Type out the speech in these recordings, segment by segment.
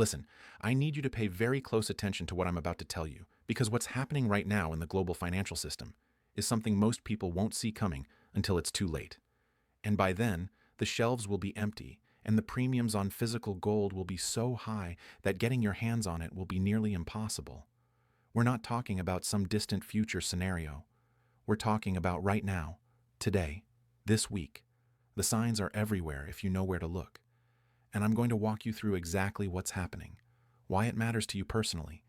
Listen, I need you to pay very close attention to what I'm about to tell you, because what's happening right now in the global financial system is something most people won't see coming until it's too late. And by then, the shelves will be empty, and the premiums on physical gold will be so high that getting your hands on it will be nearly impossible. We're not talking about some distant future scenario. We're talking about right now, today, this week. The signs are everywhere if you know where to look. And I'm going to walk you through exactly what's happening, why it matters to you personally,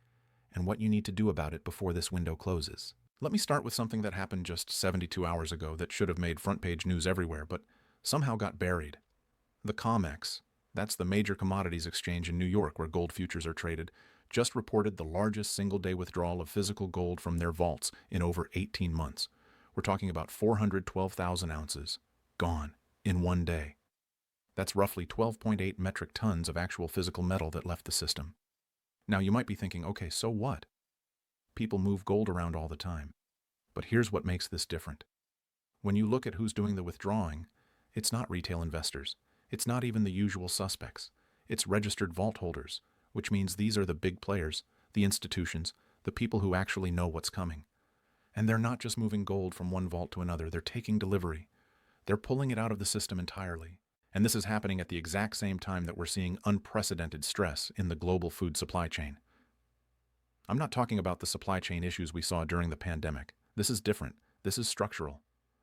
and what you need to do about it before this window closes. Let me start with something that happened just 72 hours ago that should have made front-page news everywhere, but somehow got buried. The COMEX, that's the major commodities exchange in New York where gold futures are traded, just reported the largest single-day withdrawal of physical gold from their vaults in over 18 months. We're talking about 412,000 ounces, gone, in one day. That's roughly 12.8 metric tons of actual physical metal that left the system. Now you might be thinking, okay, so what? People move gold around all the time. But here's what makes this different. When you look at who's doing the withdrawing, it's not retail investors. It's not even the usual suspects. It's registered vault holders, which means these are the big players, the institutions, the people who actually know what's coming. And they're not just moving gold from one vault to another, they're taking delivery. They're pulling it out of the system entirely. And this is happening at the exact same time that we're seeing unprecedented stress in the global food supply chain. I'm not talking about the supply chain issues we saw during the pandemic. This is different. This is structural.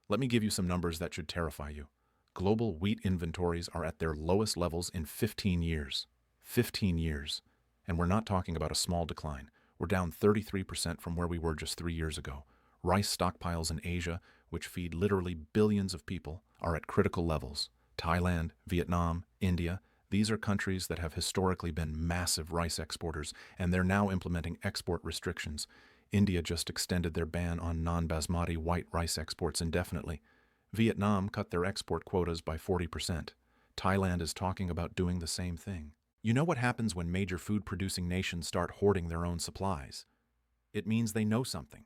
Let me give you some numbers that should terrify you. Global wheat inventories are at their lowest levels in 15 years. 15 years. And we're not talking about a small decline. We're down 33% from where we were just 3 years ago. Rice stockpiles in Asia, which feed literally billions of people, are at critical levels. Thailand, Vietnam, India, these are countries that have historically been massive rice exporters, and they're now implementing export restrictions. India just extended their ban on non-basmati white rice exports indefinitely. Vietnam cut their export quotas by 40%. Thailand is talking about doing the same thing. You know what happens when major food-producing nations start hoarding their own supplies? It means they know something.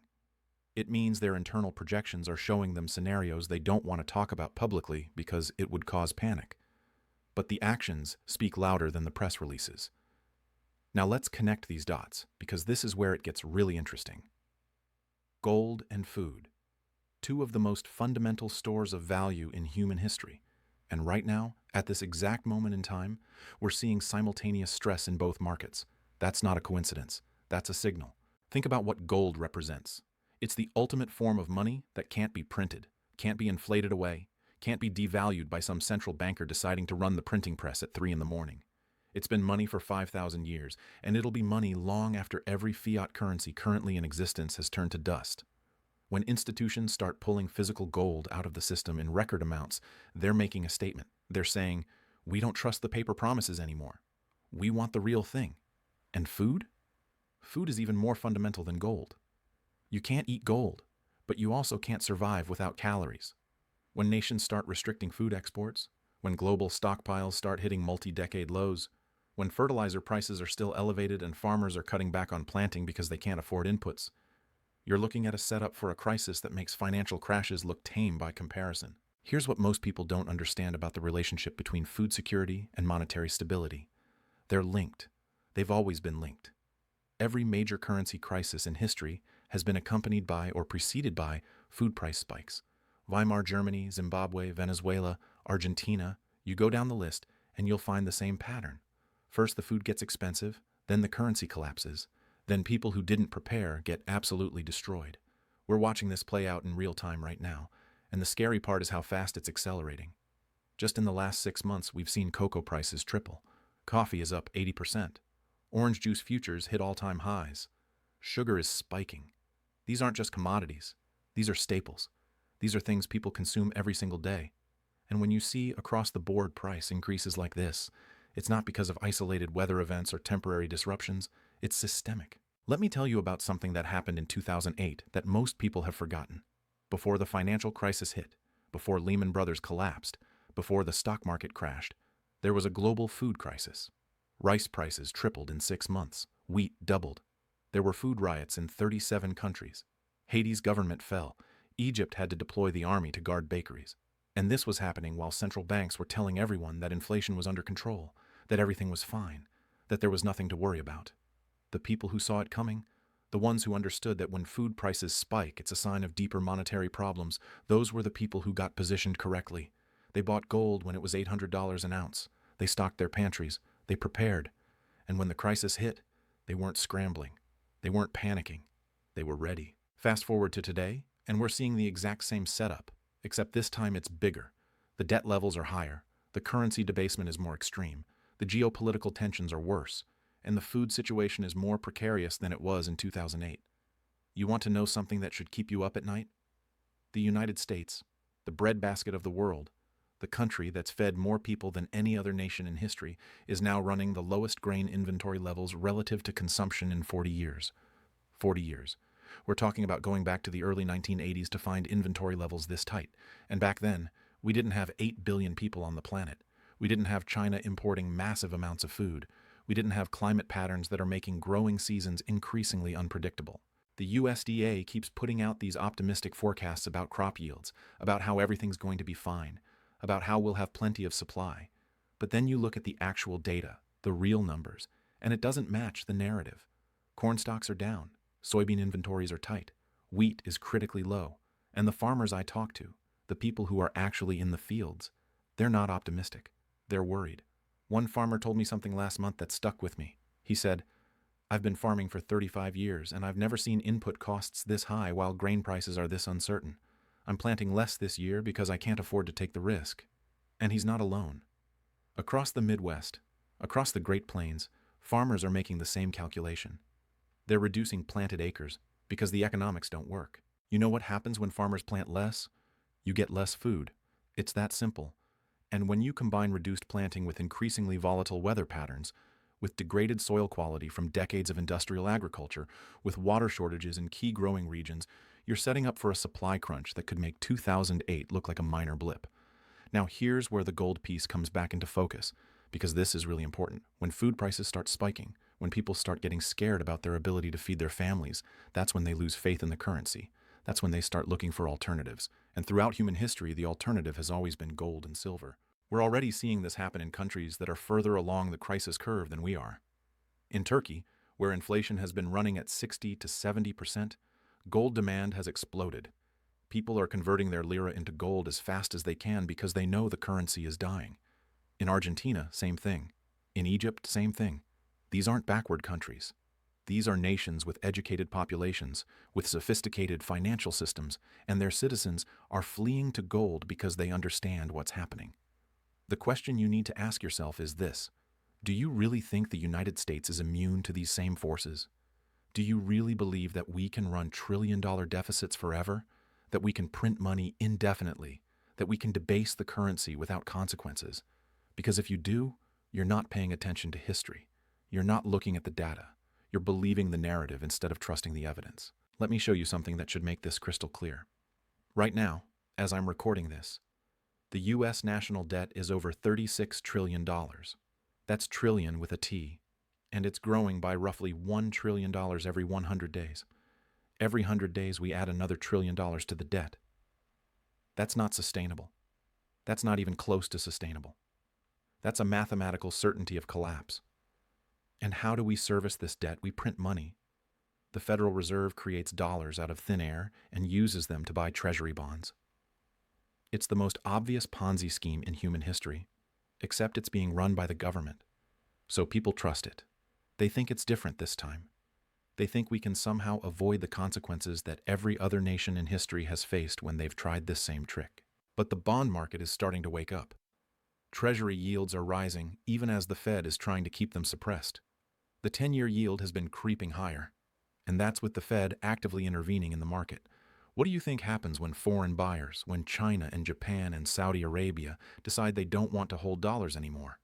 It means their internal projections are showing them scenarios they don't want to talk about publicly because it would cause panic. But the actions speak louder than the press releases. Now let's connect these dots, because this is where it gets really interesting. Gold and food, two of the most fundamental stores of value in human history. And right now, at this exact moment in time, we're seeing simultaneous stress in both markets. That's not a coincidence. That's a signal. Think about what gold represents. It's the ultimate form of money that can't be printed, can't be inflated away, can't be devalued by some central banker deciding to run the printing press at 3 in the morning. It's been money for 5,000 years, and it'll be money long after every fiat currency currently in existence has turned to dust. When institutions start pulling physical gold out of the system in record amounts, they're making a statement. They're saying, we don't trust the paper promises anymore. We want the real thing. And food? Food is even more fundamental than gold. You can't eat gold, but you also can't survive without calories. When nations start restricting food exports, when global stockpiles start hitting multi-decade lows, when fertilizer prices are still elevated and farmers are cutting back on planting because they can't afford inputs, you're looking at a setup for a crisis that makes financial crashes look tame by comparison. Here's what most people don't understand about the relationship between food security and monetary stability. They're linked. They've always been linked. Every major currency crisis in history has been accompanied by or preceded by food price spikes. Weimar Germany, Zimbabwe, Venezuela, Argentina, you go down the list and you'll find the same pattern. First the food gets expensive, then the currency collapses, then people who didn't prepare get absolutely destroyed. We're watching this play out in real time right now, and the scary part is how fast it's accelerating. Just in the last 6 months, we've seen cocoa prices triple. Coffee is up 80%. Orange juice futures hit all-time highs. Sugar is spiking. These aren't just commodities. These are staples. These are things people consume every single day. And when you see across-the-board price increases like this, it's not because of isolated weather events or temporary disruptions. It's systemic. Let me tell you about something that happened in 2008 that most people have forgotten. Before the financial crisis hit, before Lehman Brothers collapsed, before the stock market crashed, there was a global food crisis. Rice prices tripled in 6 months. Wheat doubled. There were food riots in 37 countries. Haiti's government fell. Egypt had to deploy the army to guard bakeries. And this was happening while central banks were telling everyone that inflation was under control, that everything was fine, that there was nothing to worry about. The people who saw it coming, the ones who understood that when food prices spike, it's a sign of deeper monetary problems, those were the people who got positioned correctly. They bought gold when it was $800 an ounce. They stocked their pantries. They prepared. And when the crisis hit, they weren't scrambling. They weren't panicking. They were ready. Fast forward to today, and we're seeing the exact same setup, except this time it's bigger. The debt levels are higher. The currency debasement is more extreme. The geopolitical tensions are worse. And the food situation is more precarious than it was in 2008. You want to know something that should keep you up at night? The United States, the breadbasket of the world, the country that's fed more people than any other nation in history, is now running the lowest grain inventory levels relative to consumption in 40 years. 40 years. We're talking about going back to the early 1980s to find inventory levels this tight. And back then, we didn't have 8 billion people on the planet. We didn't have China importing massive amounts of food. We didn't have climate patterns that are making growing seasons increasingly unpredictable. The USDA keeps putting out these optimistic forecasts about crop yields, about how everything's going to be fine, about how we'll have plenty of supply. But then you look at the actual data, the real numbers, and it doesn't match the narrative. Corn stocks are down, soybean inventories are tight, wheat is critically low, and the farmers I talk to, the people who are actually in the fields, they're not optimistic. They're worried. One farmer told me something last month that stuck with me. He said, "I've been farming for 35 years, and I've never seen input costs this high while grain prices are this uncertain. I'm planting less this year because I can't afford to take the risk." And he's not alone. Across the Midwest, across the Great Plains, farmers are making the same calculation. They're reducing planted acres because the economics don't work. You know what happens when farmers plant less? You get less food. It's that simple. And when you combine reduced planting with increasingly volatile weather patterns, with degraded soil quality from decades of industrial agriculture, with water shortages in key growing regions, you're setting up for a supply crunch that could make 2008 look like a minor blip. Now here's where the gold piece comes back into focus, because this is really important. When food prices start spiking, when people start getting scared about their ability to feed their families, that's when they lose faith in the currency. That's when they start looking for alternatives. And throughout human history, the alternative has always been gold and silver. We're already seeing this happen in countries that are further along the crisis curve than we are. In Turkey, where inflation has been running at 60 to 70%, gold demand has exploded. People are converting their lira into gold as fast as they can because they know the currency is dying. In Argentina, same thing. In Egypt, same thing. These aren't backward countries. These are nations with educated populations, with sophisticated financial systems, and their citizens are fleeing to gold because they understand what's happening. The question you need to ask yourself is this: do you really think the United States is immune to these same forces? Do you really believe that we can run trillion-dollar deficits forever? That we can print money indefinitely? That we can debase the currency without consequences? Because if you do, you're not paying attention to history. You're not looking at the data. You're believing the narrative instead of trusting the evidence. Let me show you something that should make this crystal clear. Right now, as I'm recording this, the U.S. national debt is over $36 trillion. That's trillion with a T, and it's growing by roughly $1 trillion every 100 days. Every 100 days, we add another $1 trillion to the debt. That's not sustainable. That's not even close to sustainable. That's a mathematical certainty of collapse. And how do we service this debt? We print money. The Federal Reserve creates dollars out of thin air and uses them to buy treasury bonds. It's the most obvious Ponzi scheme in human history, except it's being run by the government. So people trust it. They think it's different this time. They think we can somehow avoid the consequences that every other nation in history has faced when they've tried this same trick. But the bond market is starting to wake up. Treasury yields are rising even as the Fed is trying to keep them suppressed. The 10-year yield has been creeping higher, and that's with the Fed actively intervening in the market. What do you think happens when foreign buyers, when China and Japan and Saudi Arabia decide they don't want to hold dollars anymore?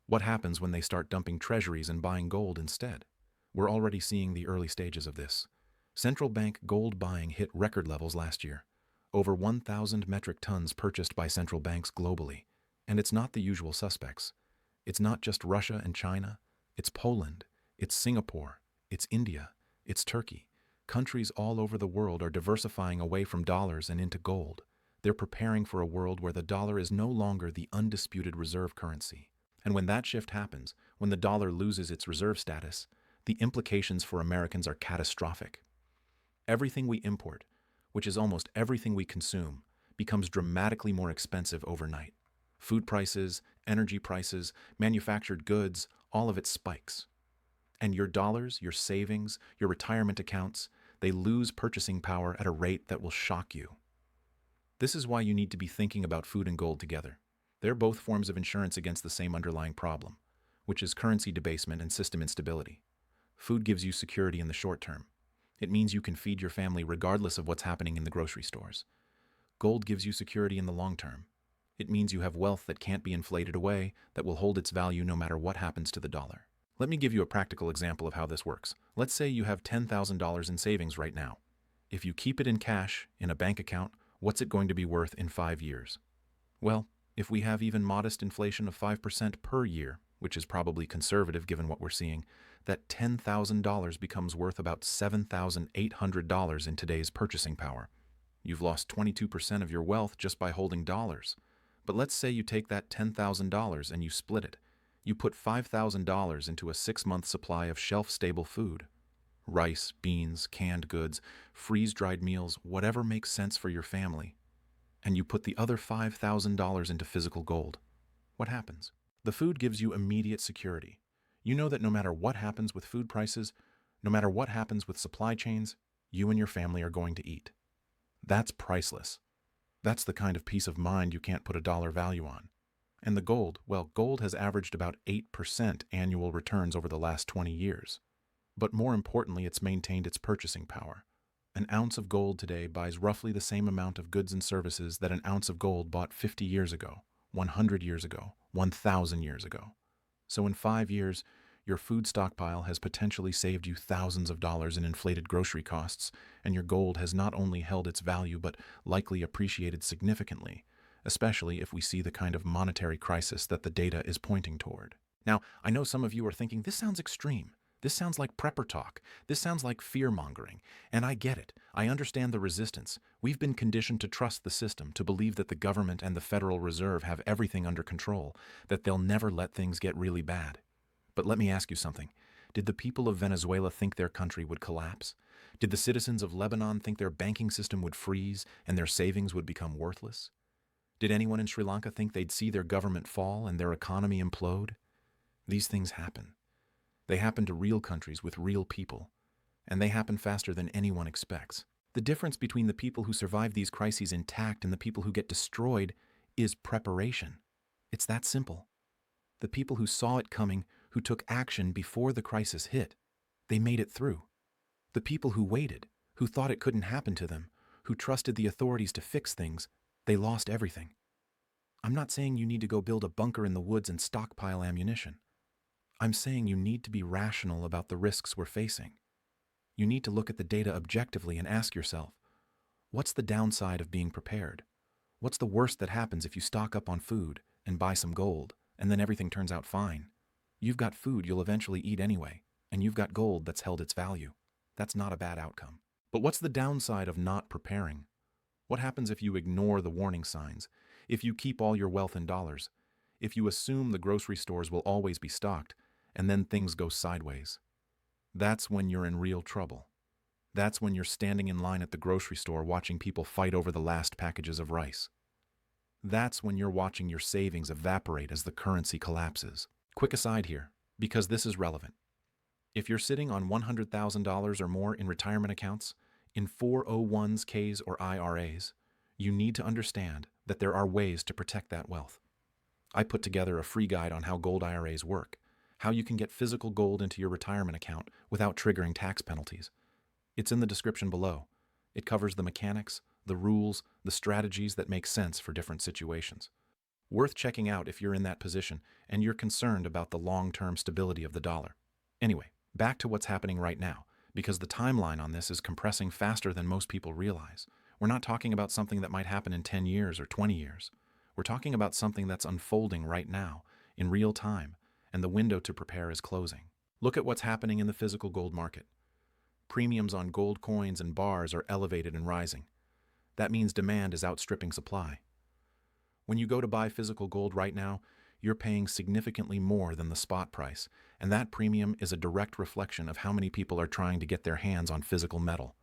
What happens when they start dumping treasuries and buying gold instead? We're already seeing the early stages of this. Central bank gold buying hit record levels last year. Over 1,000 metric tons purchased by central banks globally. And it's not the usual suspects. It's not just Russia and China. It's Poland. It's Singapore. It's India. It's Turkey. Countries all over the world are diversifying away from dollars and into gold. They're preparing for a world where the dollar is no longer the undisputed reserve currency. And when that shift happens, when the dollar loses its reserve status, the implications for Americans are catastrophic. Everything we import, which is almost everything we consume, becomes dramatically more expensive overnight. Food prices, energy prices, manufactured goods, all of it spikes. And your dollars, your savings, your retirement accounts, they lose purchasing power at a rate that will shock you. This is why you need to be thinking about food and gold together. They're both forms of insurance against the same underlying problem, which is currency debasement and system instability. Food gives you security in the short term. It means you can feed your family regardless of what's happening in the grocery stores. Gold gives you security in the long term. It means you have wealth that can't be inflated away, that will hold its value no matter what happens to the dollar. Let me give you a practical example of how this works. Let's say you have $10,000 in savings right now. If you keep it in cash, in a bank account, what's it going to be worth in 5 years? Well, if we have even modest inflation of 5% per year, which is probably conservative given what we're seeing, that $10,000 becomes worth about $7,800 in today's purchasing power. You've lost 22% of your wealth just by holding dollars. But let's say you take that $10,000 and you split it. You put $5,000 into a 6-month supply of shelf-stable food. Rice, beans, canned goods, freeze-dried meals, whatever makes sense for your family. And you put the other $5,000 into physical gold. What happens? The food gives you immediate security. You know that no matter what happens with food prices, no matter what happens with supply chains, you and your family are going to eat. That's priceless. That's the kind of peace of mind you can't put a dollar value on. And the gold, well, gold has averaged about 8% annual returns over the last 20 years. But more importantly, it's maintained its purchasing power. An ounce of gold today buys roughly the same amount of goods and services that an ounce of gold bought 50 years ago, 100 years ago, 1,000 years ago. So in 5 years, your food stockpile has potentially saved you thousands of dollars in inflated grocery costs, and your gold has not only held its value but likely appreciated significantly, especially if we see the kind of monetary crisis that the data is pointing toward. Now, I know some of you are thinking, this sounds extreme. This sounds like prepper talk. This sounds like fear-mongering. And I get it. I understand the resistance. We've been conditioned to trust the system, to believe that the government and the Federal Reserve have everything under control, that they'll never let things get really bad. But let me ask you something. Did the people of Venezuela think their country would collapse? Did the citizens of Lebanon think their banking system would freeze and their savings would become worthless? Did anyone in Sri Lanka think they'd see their government fall and their economy implode? These things happen. They happen to real countries with real people, and they happen faster than anyone expects. The difference between the people who survive these crises intact and the people who get destroyed is preparation. It's that simple. The people who saw it coming, who took action before the crisis hit, they made it through. The people who waited, who thought it couldn't happen to them, who trusted the authorities to fix things, they lost everything. I'm not saying you need to go build a bunker in the woods and stockpile ammunition. I'm saying you need to be rational about the risks we're facing. You need to look at the data objectively and ask yourself, what's the downside of being prepared? What's the worst that happens if you stock up on food and buy some gold, and then everything turns out fine? You've got food you'll eventually eat anyway, and you've got gold that's held its value. That's not a bad outcome. But what's the downside of not preparing? What happens if you ignore the warning signs? If you keep all your wealth in dollars? If you assume the grocery stores will always be stocked, and then things go sideways? That's when you're in real trouble. That's when you're standing in line at the grocery store watching people fight over the last packages of rice. That's when you're watching your savings evaporate as the currency collapses. Quick aside here, because this is relevant. If you're sitting on $100,000 or more in retirement accounts, in 401s, Ks, or IRAs, you need to understand that there are ways to protect that wealth. I put together a free guide on how gold IRAs work, how you can get physical gold into your retirement account without triggering tax penalties. It's in the description below. It covers the mechanics, the rules, the strategies that make sense for different situations. Worth checking out if you're in that position and you're concerned about the long-term stability of the dollar. Anyway, back to what's happening right now, because the timeline on this is compressing faster than most people realize. We're not talking about something that might happen in 10 years or 20 years. We're talking about something that's unfolding right now, in real time, and the window to prepare is closing. Look at what's happening in the physical gold market. Premiums on gold coins and bars are elevated and rising. That means demand is outstripping supply. When you go to buy physical gold right now, you're paying significantly more than the spot price, and that premium is a direct reflection of how many people are trying to get their hands on physical metal.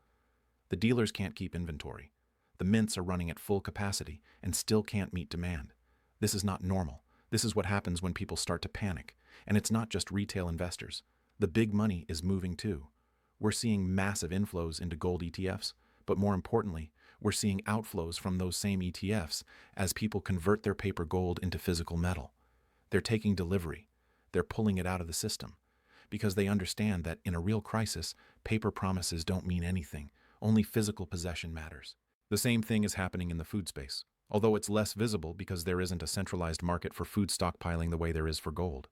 The dealers can't keep inventory. The mints are running at full capacity and still can't meet demand. This is not normal. This is what happens when people start to panic. And it's not just retail investors. The big money is moving too. We're seeing massive inflows into gold ETFs, but more importantly, we're seeing outflows from those same ETFs as people convert their paper gold into physical metal. They're taking delivery. They're pulling it out of the system because they understand that in a real crisis, paper promises don't mean anything. Only physical possession matters. The same thing is happening in the food space, although it's less visible because there isn't a centralized market for food stockpiling the way there is for gold.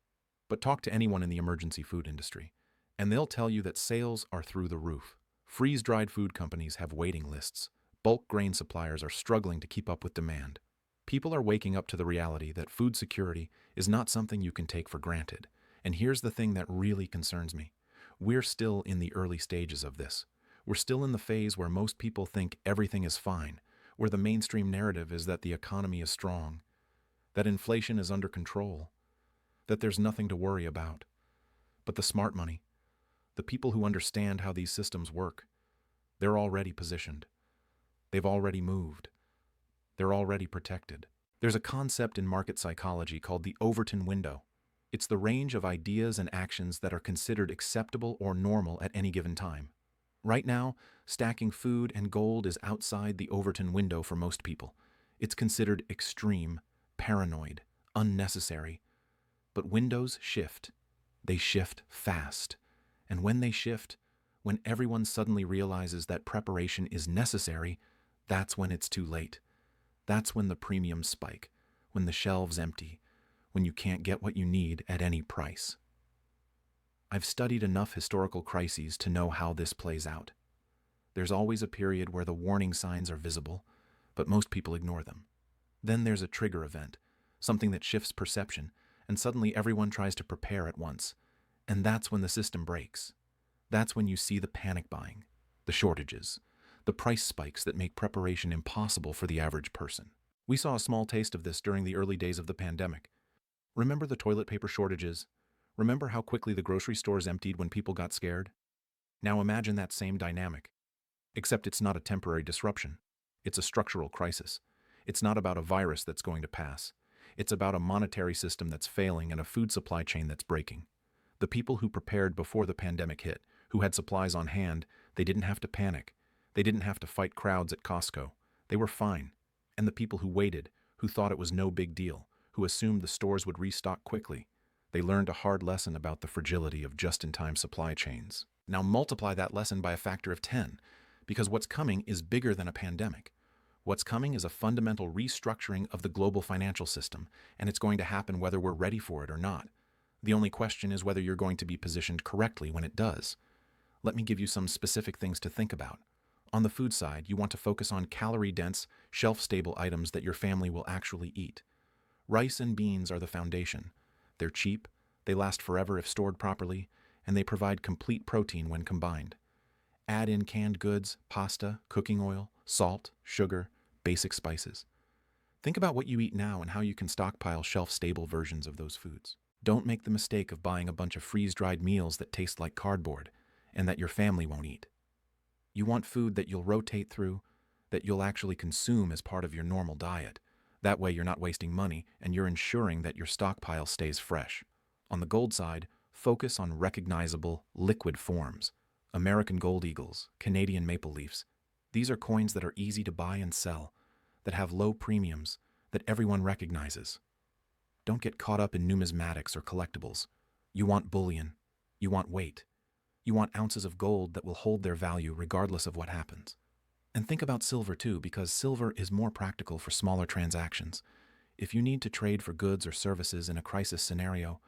But talk to anyone in the emergency food industry, and they'll tell you that sales are through the roof. Freeze-dried food companies have waiting lists. Bulk grain suppliers are struggling to keep up with demand. People are waking up to the reality that food security is not something you can take for granted. And here's the thing that really concerns me. We're still in the early stages of this. We're still in the phase where most people think everything is fine, where the mainstream narrative is that the economy is strong, that inflation is under control, that there's nothing to worry about. But the smart money, the people who understand how these systems work, they're already positioned. They've already moved. They're already protected. There's a concept in market psychology called the Overton window. It's the range of ideas and actions that are considered acceptable or normal at any given time. Right now, stacking food and gold is outside the Overton window for most people. It's considered extreme, paranoid, unnecessary. But windows shift. They shift fast. And when they shift, when everyone suddenly realizes that preparation is necessary, that's when it's too late. That's when the premiums spike, when the shelves empty, when you can't get what you need at any price. I've studied enough historical crises to know how this plays out. There's always a period where the warning signs are visible, but most people ignore them. Then there's a trigger event, something that shifts perception, and suddenly everyone tries to prepare at once. And that's when the system breaks. That's when you see the panic buying, the shortages, the price spikes that make preparation impossible for the average person. We saw a small taste of this during the early days of the pandemic. Remember the toilet paper shortages? Remember how quickly the grocery stores emptied when people got scared? Now imagine that same dynamic. Except it's not a temporary disruption. It's a structural crisis. It's not about a virus that's going to pass. It's about a monetary system that's failing and a food supply chain that's breaking. The people who prepared before the pandemic hit, who had supplies on hand, they didn't have to panic. They didn't have to fight crowds at Costco. They were fine. And the people who waited, who thought it was no big deal, who assumed the stores would restock quickly, they learned a hard lesson about the fragility of just-in-time supply chains. Now multiply that lesson by a factor of 10, because what's coming is bigger than a pandemic. What's coming is a fundamental restructuring of the global financial system, and it's going to happen whether we're ready for it or not. The only question is whether you're going to be positioned correctly when it does. Let me give you some specific things to think about. On the food side, you want to focus on calorie-dense, shelf-stable items that your family will actually eat. Rice and beans are the foundation. They're cheap, they last forever if stored properly, and they provide complete protein when combined. Add in canned goods, pasta, cooking oil, salt, sugar, basic spices. Think about what you eat now and how you can stockpile shelf-stable versions of those foods. Don't make the mistake of buying a bunch of freeze-dried meals that taste like cardboard and that your family won't eat. You want food that you'll rotate through, that you'll actually consume as part of your normal diet. That way you're not wasting money and you're ensuring that your stockpile stays fresh. On the gold side, focus on recognizable, liquid forms. American gold eagles, Canadian maple leafs. These are coins that are easy to buy and sell, that have low premiums, that everyone recognizes. Don't get caught up in numismatics or collectibles. You want bullion. You want weight. You want ounces of gold that will hold their value regardless of what happens. And think about silver too, because silver is more practical for smaller transactions. If you need to trade for goods or services in a crisis scenario,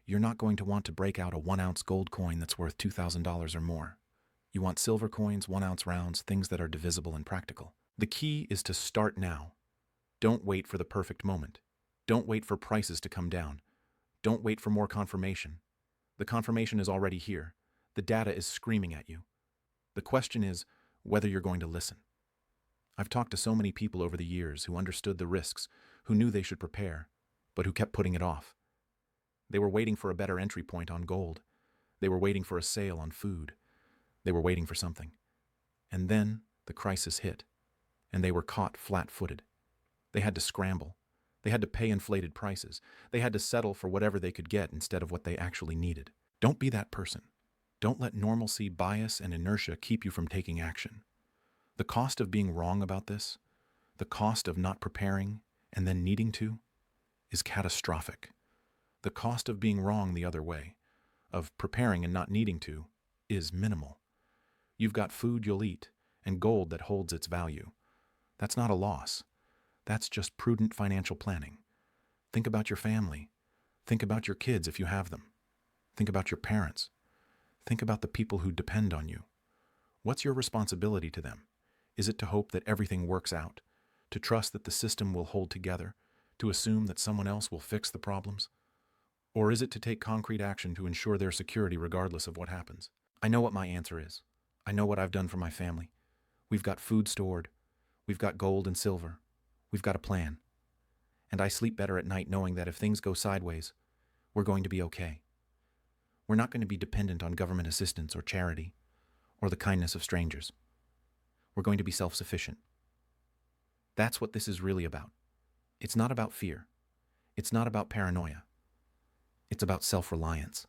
you're not going to want to break out a 1-ounce gold coin that's worth $2,000 or more. You want silver coins, 1-ounce rounds, things that are divisible and practical. The key is to start now. Don't wait for the perfect moment. Don't wait for prices to come down. Don't wait for more confirmation. The confirmation is already here. The data is screaming at you. The question is whether you're going to listen. I've talked to so many people over the years who understood the risks, who knew they should prepare, but who kept putting it off. They were waiting for a better entry point on gold. They were waiting for a sale on food. They were waiting for something. And then the crisis hit, and they were caught flat-footed. They had to scramble. They had to pay inflated prices. They had to settle for whatever they could get instead of what they actually needed. Don't be that person. Don't let normalcy, bias, and inertia keep you from taking action. The cost of being wrong about this, the cost of not preparing and then needing to, is catastrophic. The cost of being wrong the other way, of preparing and not needing to, is minimal. You've got food you'll eat and gold that holds its value. That's not a loss. That's just prudent financial planning. Think about your family. Think about your kids if you have them. Think about your parents. Think about the people who depend on you. What's your responsibility to them? Is it to hope that everything works out? To trust that the system will hold together? To assume that someone else will fix the problems? Or is it to take concrete action to ensure their security regardless of what happens? I know what my answer is. I know what I've done for my family. We've got food stored. We've got gold and silver. We've got a plan. And I sleep better at night knowing that if things go sideways, we're going to be okay. We're not going to be dependent on government assistance or charity or the kindness of strangers. We're going to be self-sufficient. That's what this is really about. It's not about fear. It's not about paranoia. It's about self-reliance.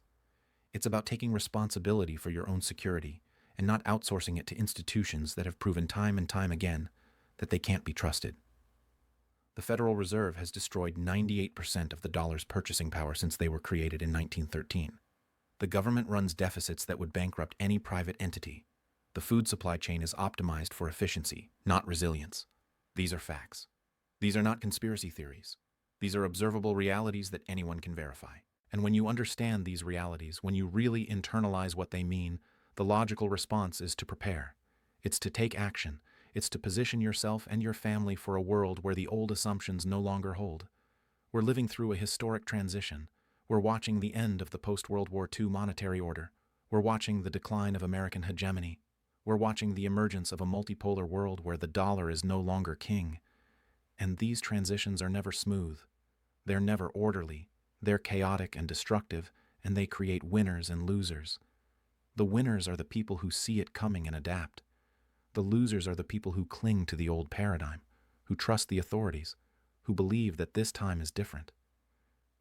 It's about taking responsibility for your own security and not outsourcing it to institutions that have proven time and time again that they can't be trusted. The Federal Reserve has destroyed 98% of the dollar's purchasing power since they were created in 1913. The government runs deficits that would bankrupt any private entity. The food supply chain is optimized for efficiency, not resilience. These are facts. These are not conspiracy theories. These are observable realities that anyone can verify. And when you understand these realities, when you really internalize what they mean, the logical response is to prepare. It's to take action. It's to position yourself and your family for a world where the old assumptions no longer hold. We're living through a historic transition. We're watching the end of the post-World War II monetary order. We're watching the decline of American hegemony. We're watching the emergence of a multipolar world where the dollar is no longer king. And these transitions are never smooth. They're never orderly. They're chaotic and destructive, and they create winners and losers. The winners are the people who see it coming and adapt. The losers are the people who cling to the old paradigm, who trust the authorities, who believe that this time is different.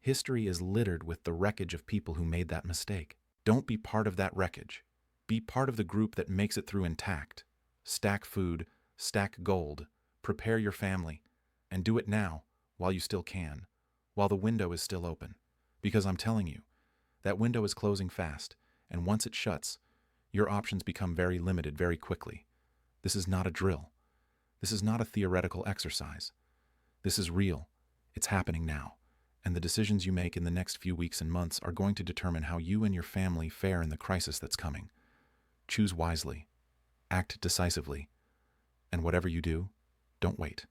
History is littered with the wreckage of people who made that mistake. Don't be part of that wreckage. Be part of the group that makes it through intact. Stack food, stack gold, prepare your family, and do it now while you still can, while the window is still open. Because I'm telling you, that window is closing fast, and once it shuts, your options become very limited very quickly. This is not a drill. This is not a theoretical exercise. This is real. It's happening now. And the decisions you make in the next few weeks and months are going to determine how you and your family fare in the crisis that's coming. Choose wisely. Act decisively. And whatever you do, don't wait.